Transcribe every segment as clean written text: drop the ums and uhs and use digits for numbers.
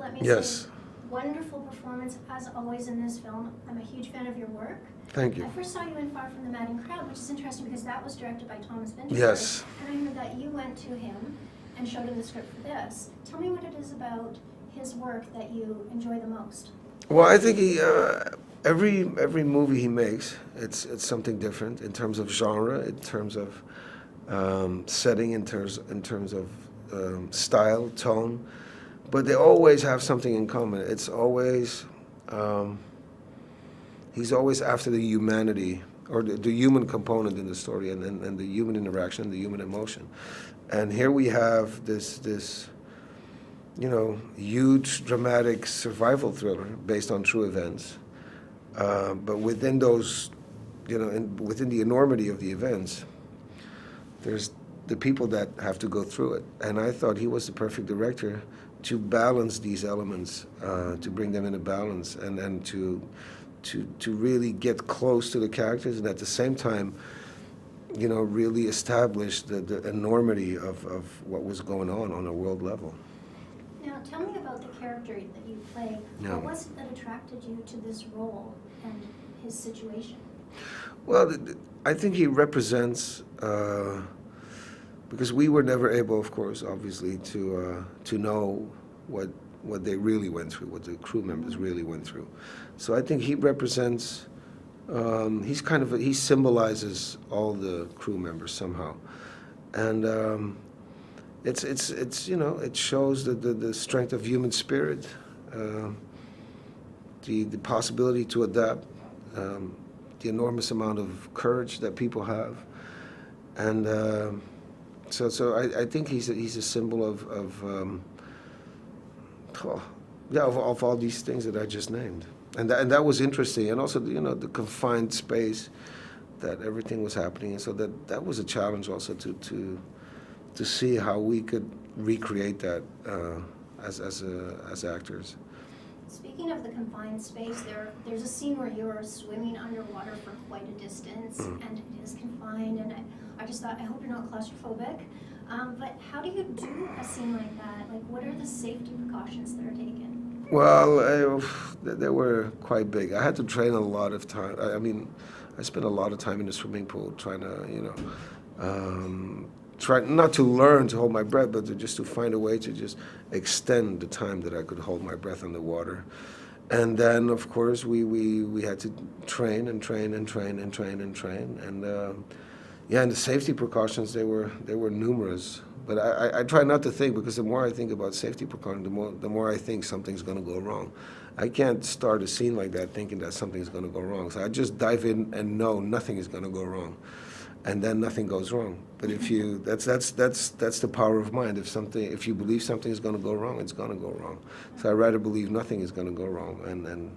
let me Yes. say, wonderful performance as always in this film. I'm a huge fan of your work. Thank you. I first saw you in Far From the Madding Crowd, which is interesting because that was directed by Thomas Vinterberg. Yes. And I heard that you went to him and showed him the script for this. Tell me what it is about his work that you enjoy the most. Well, I think he every movie he makes, it's something different in terms of genre, in terms of setting, in terms of style, tone, but they always have something in common. It's always he's always after the humanity or the human component in the story and the human interaction, the human emotion. And here we have this huge dramatic survival thriller based on true events. But within those, within the enormity of the events, there's the people that have to go through it. And I thought he was the perfect director to balance these elements, to bring them into balance, and to really get close to the characters, and at the same time, really establish the enormity of what was going on a world level. Now, tell me about the character that you play. Yeah. What was it that attracted you to this role and his situation? Well, I think he represents, because we were never able, of course, obviously, to know what they really went through, what the crew members really went through. So I think he represents, he symbolizes all the crew members somehow. And it shows the strength of human spirit, the possibility to adapt, the enormous amount of courage that people have, and so I think he's a symbol of all these things that I just named, and that was interesting, and also the confined space that everything was happening, and so that was a challenge also to see how we could recreate that as actors. Speaking of the confined space, there's a scene where you're swimming underwater for quite a distance, and it is confined, and I just thought, I hope you're not claustrophobic. But how do you do a scene like that? Like, what are the safety precautions that are taken? Well, they were quite big. I had to train a lot of time. I spent a lot of time in the swimming pool trying to, try not to learn to hold my breath, but just to find a way to just extend the time that I could hold my breath underwater. And then, of course, we had to train and train and train and train and train. And and the safety precautions, they were numerous. But I try not to think, because the more I think about safety precautions, the more I think something's going to go wrong. I can't start a scene like that thinking that something's going to go wrong. So I just dive in and know nothing is going to go wrong. And then nothing goes wrong. But if you, that's the power of mind. If you believe something is going to go wrong, it's going to go wrong. So I rather believe nothing is going to go wrong. And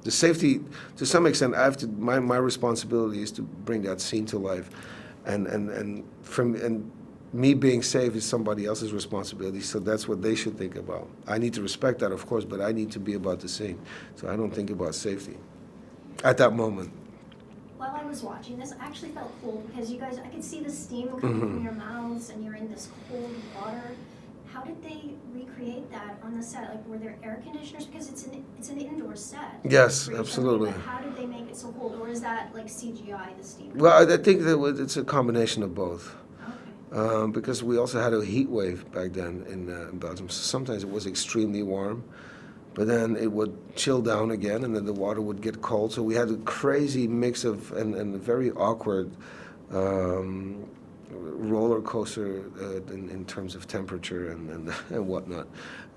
the safety, to some extent, my responsibility is to bring that scene to life, and me being safe is somebody else's responsibility. So that's what they should think about. I need to respect that, of course, but I need to be about the scene. So I don't think about safety at that moment. While I was watching this, I actually felt cold because you guys, I could see the steam coming from your mouths, and you're in this cold water. How did they recreate that on the set? Like, were there air conditioners? Because it's an indoor set. Yes, absolutely. But how did they make it so cold? Or is that like CGI, the steam? Well, I think that it's a combination of both. Okay. Because we also had a heat wave back then in Belgium. So sometimes it was extremely warm, but then it would chill down again, and then the water would get cold. So we had a crazy mix of and a very awkward roller coaster in terms of temperature and whatnot.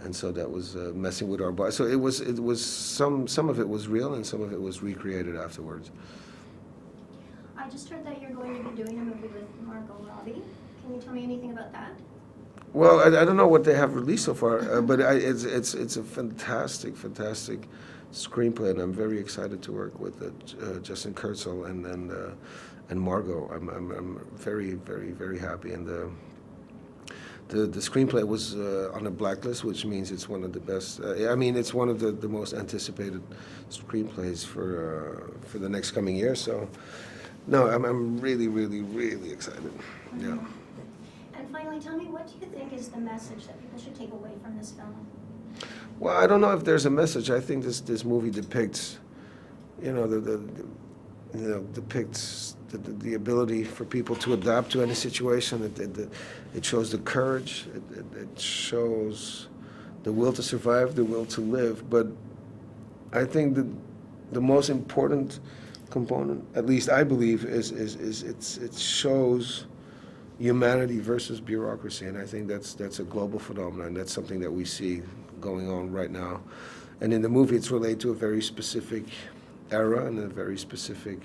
And so that was messing with our body. So it was some of it was real, and some of it was recreated afterwards. I just heard that you're going to be doing a movie with Margot Robbie. Can you tell me anything about that? Well, I don't know what they have released so far, but it's a fantastic screenplay, and I'm very excited to work with Justin Kurzel and Margot. I'm very, very, very happy, and the screenplay was on a blacklist, which means it's one of the best. It's one of the most anticipated screenplays for the next coming year. So, no, I'm really, really, really excited. Yeah. And finally, tell me, what do you think is the message that people should take away from this film? Well, I don't know if there's a message. I think this movie depicts, you know, depicts the ability for people to adapt to any situation. It shows the courage. It shows the will to survive, the will to live. But I think that the most important component, at least I believe, is it shows humanity versus bureaucracy, and I think that's a global phenomenon. That's something that we see going on right now. And in the movie, it's related to a very specific era and a very specific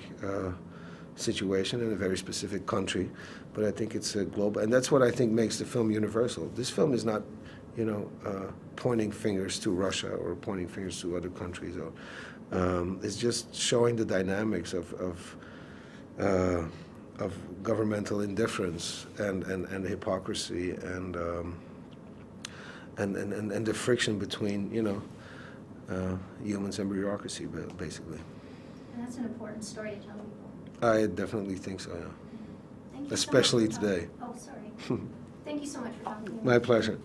situation in a very specific country. But I think it's a global, and that's what I think makes the film universal. This film is not, you know, pointing fingers to Russia or pointing fingers to other countries. Or, it's just showing the dynamics of governmental indifference and hypocrisy and the friction between, you know, humans and bureaucracy, basically. And that's an important story to tell people. I definitely think so, yeah. Thank you Especially so much for today. talking. Oh, sorry. Thank you so much for talking to me. My pleasure.